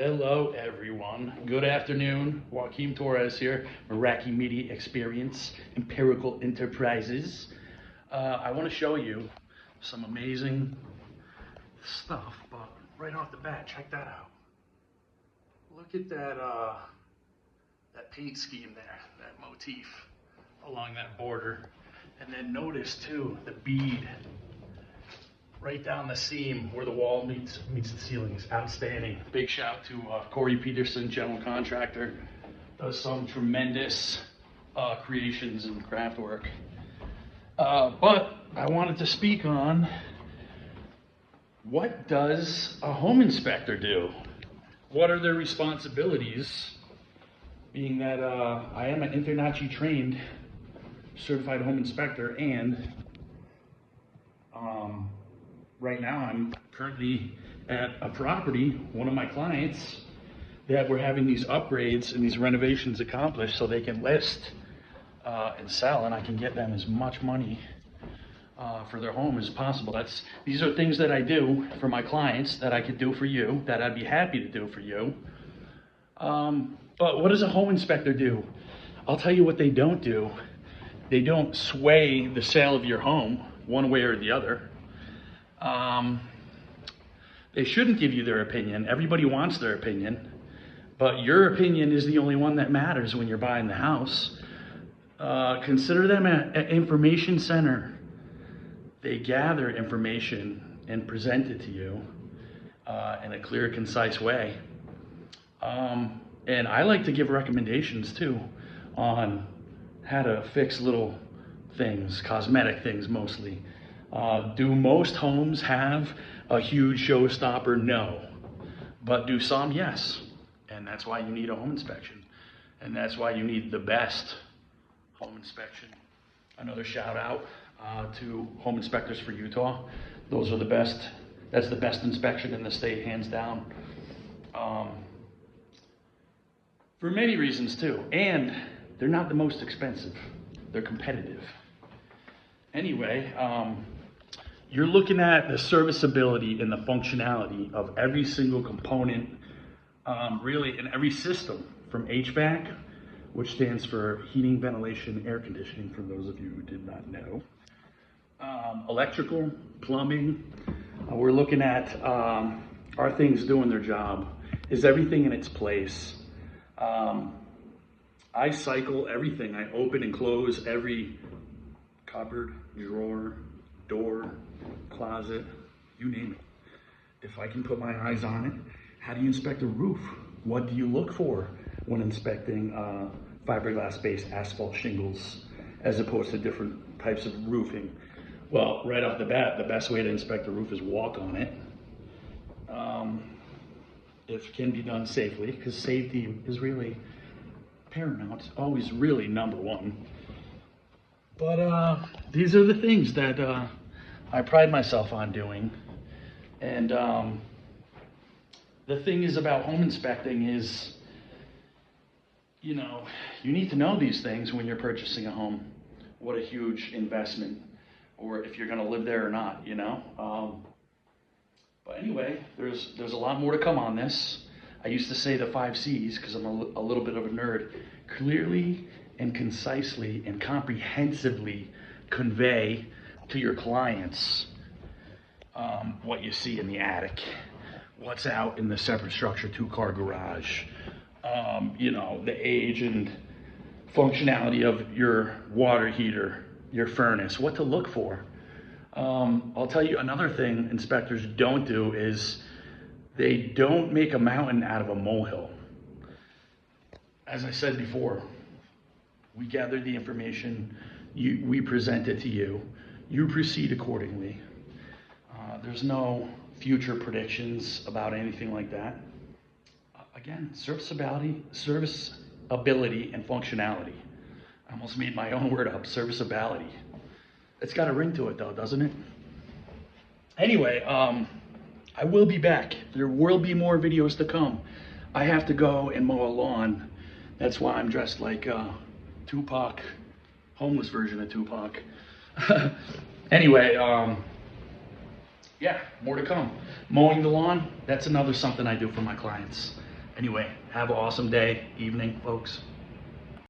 Hello everyone, good afternoon. Joachim Torres here, MME-MerakiMediaExperience, Empirical Enterprises. I want to show you some amazing stuff, but right off the bat, check that out. Look at that paint scheme there, that motif along that border. And then notice too, the bead right down the seam where the wall meets the ceiling is outstanding. Big shout to Corey Peterson, general contractor. Does some tremendous creations and craft work. But I wanted to speak on, what does a home inspector do? What are their responsibilities? Being that I am an InterNACHI trained certified home inspector, and right now I'm currently at a property, one of my clients, that we're having these upgrades and these renovations accomplished so they can list and sell, and I can get them as much money for their home as possible. These are things that I do for my clients that I could do for you, that I'd be happy to do for you. But what does a home inspector do? I'll tell you what they don't do. They don't sway the sale of your home one way or the other. They shouldn't give you their opinion. Everybody wants their opinion, but your opinion is the only one that matters when you're buying the house. Consider them an information center. They gather information and present it to you in a clear, concise way. And I like to give recommendations too on how to fix little things, cosmetic things mostly. Do most homes have a huge showstopper? No. But do some? Yes. And that's why you need a home inspection. And that's why you need the best home inspection. Another shout out to home inspectors for Utah. Those are the best. That's the best inspection in the state, hands down. For many reasons too. And they're not the most expensive. They're competitive. Anyway, you're looking at the serviceability and the functionality of every single component, really in every system, from HVAC, which stands for heating, ventilation, air conditioning, for those of you who did not know. Electrical, plumbing. We're looking at, are things doing their job? Is everything in its place? I cycle everything. I open and close every cupboard, drawer, door, closet, you name it. If I can put my eyes on it. How do you inspect a roof? What do you look for when inspecting fiberglass-based asphalt shingles as opposed to different types of roofing? Well, right off the bat, the best way to inspect a roof is walk on it. If it can be done safely, because safety is really paramount, always really number one. But these are the things that I pride myself on doing. And the thing is about home inspecting is, you know, you need to know these things when you're purchasing a home. What a huge investment, or if you're gonna live there or not, you know? But anyway, there's a lot more to come on this. I used to say the 5 C's because I'm a little bit of a nerd. Clearly and concisely and comprehensively convey to your clients what you see in the attic, what's out in the separate structure 2-car garage, you know, the age and functionality of your water heater, your furnace, what to look for. I'll tell you another thing inspectors don't do is they don't make a mountain out of a molehill. As I said before, we gather the information, we present it to you, you proceed accordingly. There's no future predictions about anything like that. Again, serviceability and functionality. I almost made my own word up, serviceability. It's got a ring to it though, doesn't it? Anyway, I will be back. There will be more videos to come. I have to go and mow a lawn. That's why I'm dressed like Tupac, homeless version of Tupac. Anyway, yeah, more to come. Mowing the lawn, that's another something I do for my clients. Anyway, have an awesome day, evening, folks.